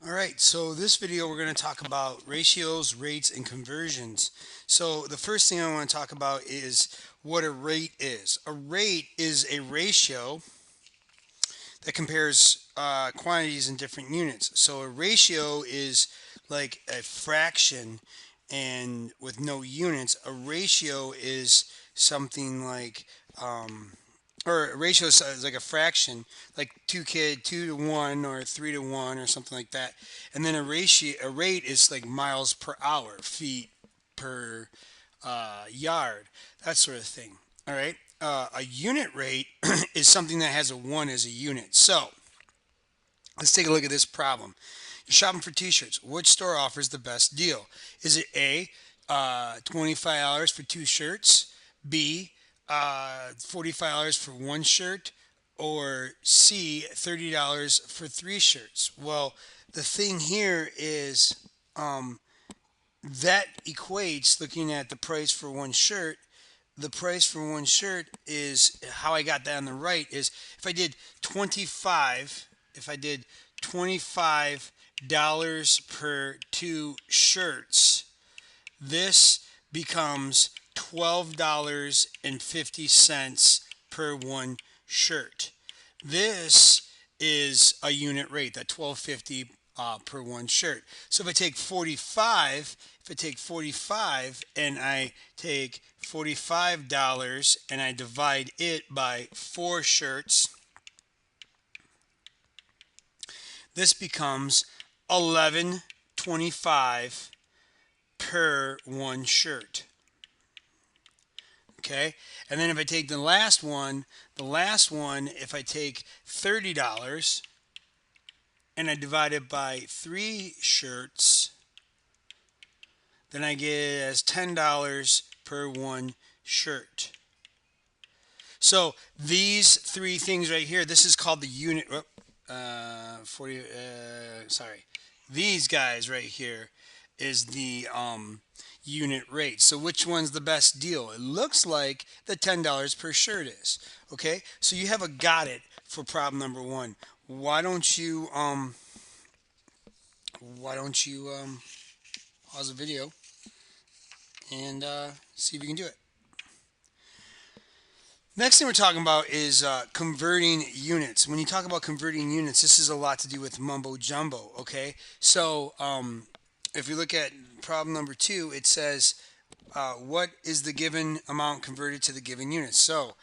Alright, so this video we're going to talk about ratios, rates, and conversions. So the first thing I want to talk about is what a rate is. A rate is a ratio that compares quantities in different units. So a ratio is like a fraction and with no units. A ratio is something like or a ratio is like a fraction, like 2 to 1 or 3 to 1 or something like that. And then a rate is like miles per hour, feet per yard, that sort of thing. All right. A unit rate is something that has a 1 as a unit. So let's take a look at this problem. You're shopping for t-shirts. Which store offers the best deal? Is it A, $25 for two shirts, B, $45 for one shirt, or C, $30 for three shirts? Well, the thing here is that equates, looking at the price for one shirt, the price for one shirt is how I got that on the right is if I did 25, if I did $25 per two shirts, this becomes $12.50 per one shirt. This is a unit rate, that 12.50 per one shirt. So if I take 45 and I take $45 and I divide it by four shirts, this becomes 11.25 per one shirt. Okay, and then if I take the last one, if I take $30 and I divide it by three shirts, then I get it as $10 per one shirt. So these three things right here, this is called the unit. 40. Sorry, these guys right here is the unit rate. So which one's the best deal? It looks like the $10 per shirt is. Okay, so you have a got it for problem number one. Why don't you pause the video and see if you can do it. Next thing we're talking about is converting units. When you talk about converting units, this is a lot to do with mumbo jumbo. Okay, so if you look at problem number two, it says what is the given amount converted to the given units. So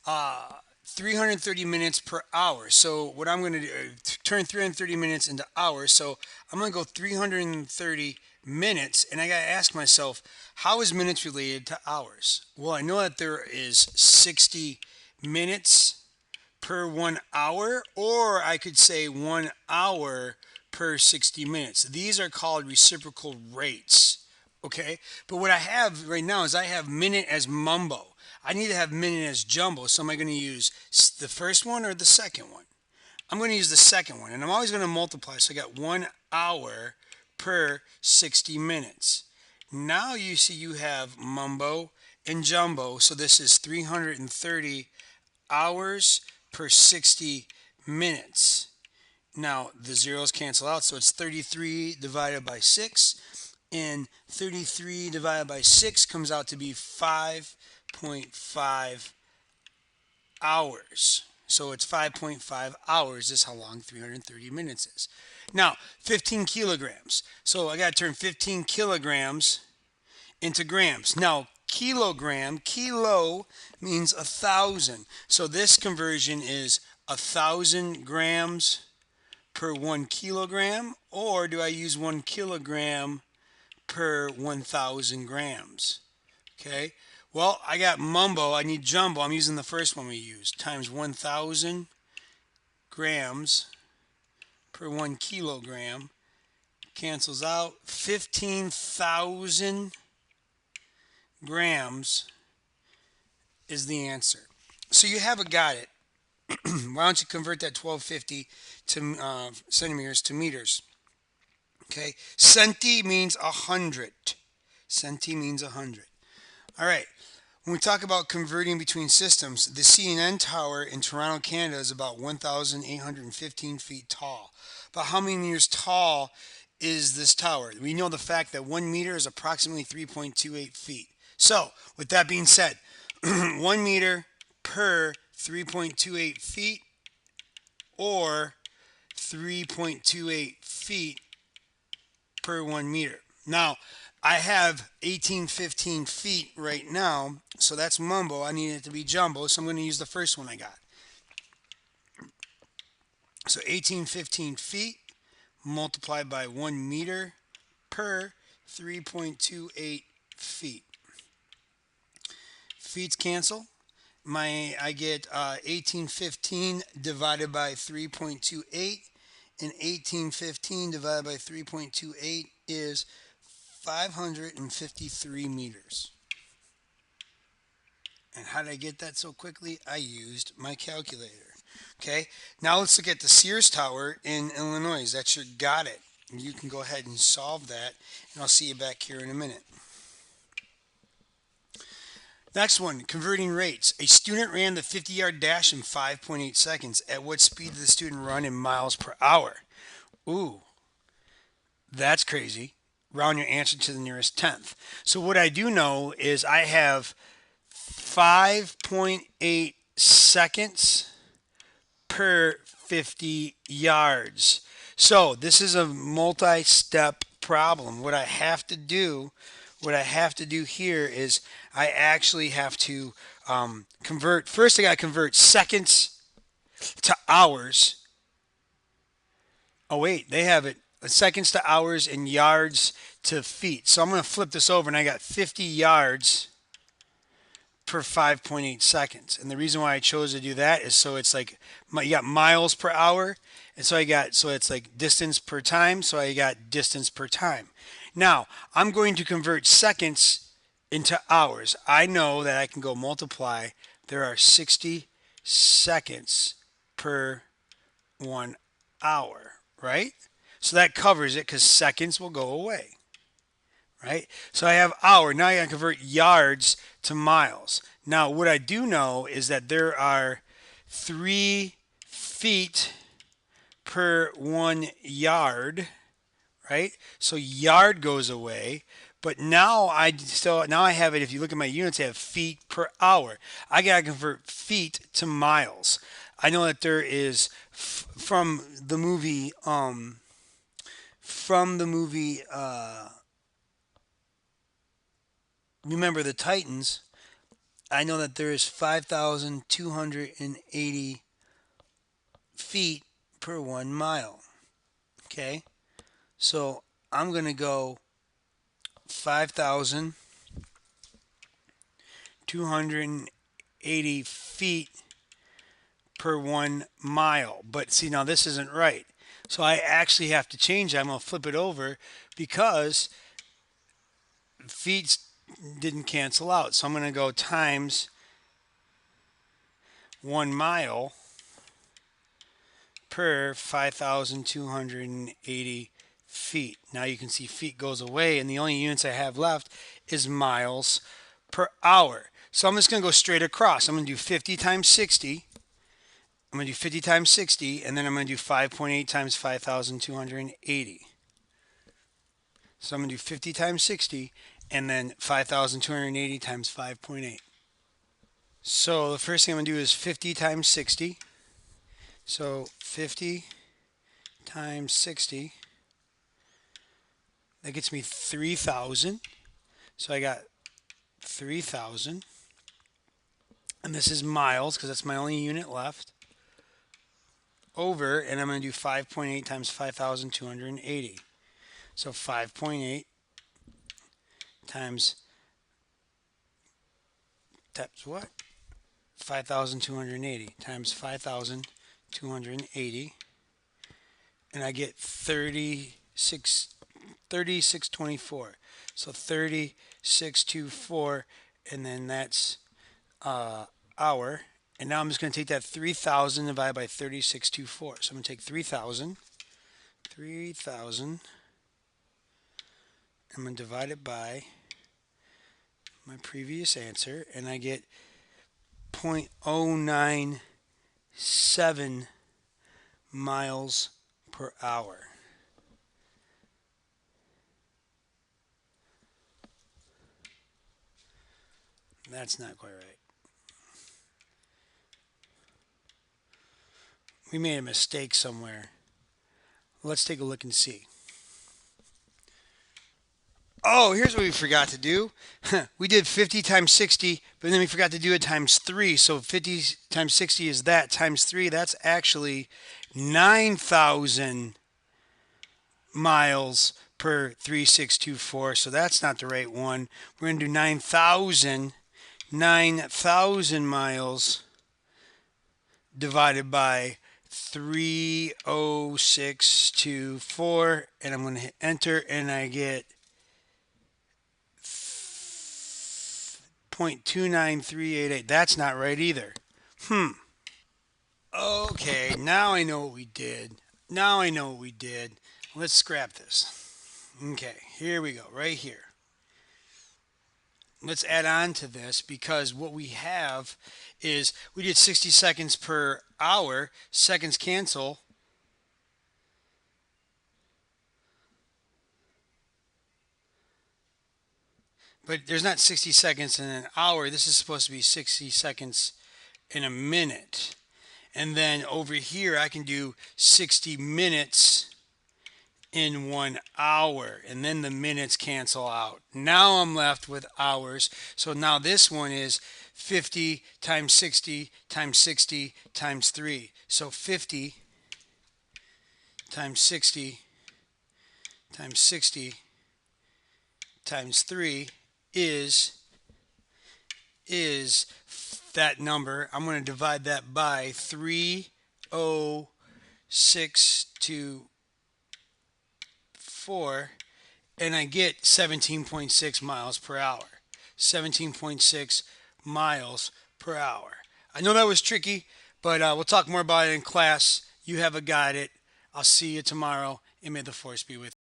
330 minutes per hour. So what I'm going to do, turn 330 minutes into hours. So I'm going to go 330 minutes, and I got to ask myself, how is minutes related to hours? Well, I know that there is 60 minutes per 1 hour, or I could say 1 hour per 60 minutes. These are called reciprocal rates. Okay, but what I have right now is I have minute as mumbo. I need to have minute as jumbo. So am I going to use the first one or the second one? I'm going to use the second one, and I'm always going to multiply. So I got 1 hour per 60 minutes. Now you see you have mumbo and jumbo. So this is 330 hours per 60 minutes. Now the zeros cancel out, so it's 33 divided by 6, and 33 divided by 6 comes out to be 5.5 hours. So it's 5.5 hours is how long 330 minutes is. Now 15 kilograms. So I got to turn 15 kilograms into grams. Now kilo means 1,000. So this conversion is 1,000 grams per 1 kilogram, or do I use 1 kilogram per 1,000 grams? Okay, well, I got mumbo, I need jumbo. I'm using the first one we used, times 1,000 grams per 1 kilogram cancels out. 15,000 grams is the answer. So you have got it. Why don't you convert that 1250 to centimeters to meters? Okay, centi means 100. Centi means 100. All right. When we talk about converting between systems, the CNN tower in Toronto, Canada is about 1,815 feet tall. But how many meters tall is this tower? We know the fact that 1 meter is approximately 3.28 feet. So, with that being said, 1 meter per 3.28 feet or 3.28 feet per 1 meter. Now, I have 1815 feet right now, so that's mumbo. I need it to be jumbo, so I'm going to use the first one I got. So 1815 feet multiplied by 1 meter per 3.28 feet. Feet cancel. I get 1815 divided by 3.28, and 1815 divided by 3.28 is 553 meters. And how did I get that so quickly? I used my calculator. Okay, now let's look at the Sears Tower in Illinois. That's your got it. You can go ahead and solve that, and I'll see you back here in a minute. Next one, converting rates. A student ran the 50-yard dash in 5.8 seconds. At what speed did the student run in miles per hour? Ooh, that's crazy. Round your answer to the nearest tenth. So what I do know is I have 5.8 seconds per 50 yards. So this is a multi-step problem. What I have to do here is I actually have to convert. First, I got to convert seconds to hours. Oh wait, they have it seconds to hours and yards to feet. So I'm going to flip this over, and I got 50 yards per 5.8 seconds. And the reason why I chose to do that is so it's like you got miles per hour, and so it's like distance per time, so I got distance per time. Now, I'm going to convert seconds into hours. I know that I can go multiply. There are 60 seconds per 1 hour, right? So that covers it because seconds will go away, right? So I have hour. Now I got to convert yards to miles. Now what I do know is that there are 3 feet per 1 yard, right? So yard goes away. But now I have it. If you look at my units, I have feet per hour. I gotta convert feet to miles. I know that there is from the movie Remember the Titans. I know that there is 5,280 feet per 1 mile. Okay, so I'm gonna go 5,280 feet per 1 mile. But see, now this isn't right. So I actually have to change it. I'm going to flip it over because feet didn't cancel out. So I'm going to go times 1 mile per 5,280 feet. Now you can see feet goes away, and the only units I have left is miles per hour. So I'm just going to go straight across. I'm going to do 50 times 60. I'm going to do 50 times 60, and then I'm going to do 5.8 times 5,280. So I'm going to do 50 times 60, and then 5,280 times 5.8. So the first thing I'm going to do is 50 times 60. So 50 times 60, that gets me 3,000. So I got 3,000. And this is miles because that's my only unit left. Over, and I'm going to do 5.8 times 5,280. So 5.8 times what? 5,280 times 5,280, and I get 3624. So 3624, and then that's hour. And now I'm just going to take that 3,000 divided by 3624. So I'm going to take 3,000. I'm going to divide it by my previous answer, and I get 0.097 miles per hour. That's not quite right. We made a mistake somewhere. Let's take a look and see. Oh, here's what we forgot to do. We did 50 times 60, but then we forgot to do it times 3. So 50 times 60 is that, times 3. That's actually 9,000 miles per 3624. So that's not the right one. We're going to do 9,000 miles divided by 30624. And I'm going to hit enter, and I get 0.29388. That's not right either. Okay, now I know what we did. Now I know what we did. Let's scrap this. Okay, here we go, right here. Let's add on to this, because what we have is we did 60 seconds per hour. Seconds cancel. But there's not 60 seconds in an hour. This is supposed to be 60 seconds in a minute. And then over here, I can do 60 minutes in 1 hour. And then the minutes cancel out. Now I'm left with hours. So now this one is 50 times 60 times 60 times 3. So 50 times 60 times 60 times 3 is that number. I'm going to divide that by 30624, and I get 17.6 miles per hour. 17.6 miles per hour. I know that was tricky, but we'll talk more about it in class. You have got it. I'll see you tomorrow, and may the force be with you.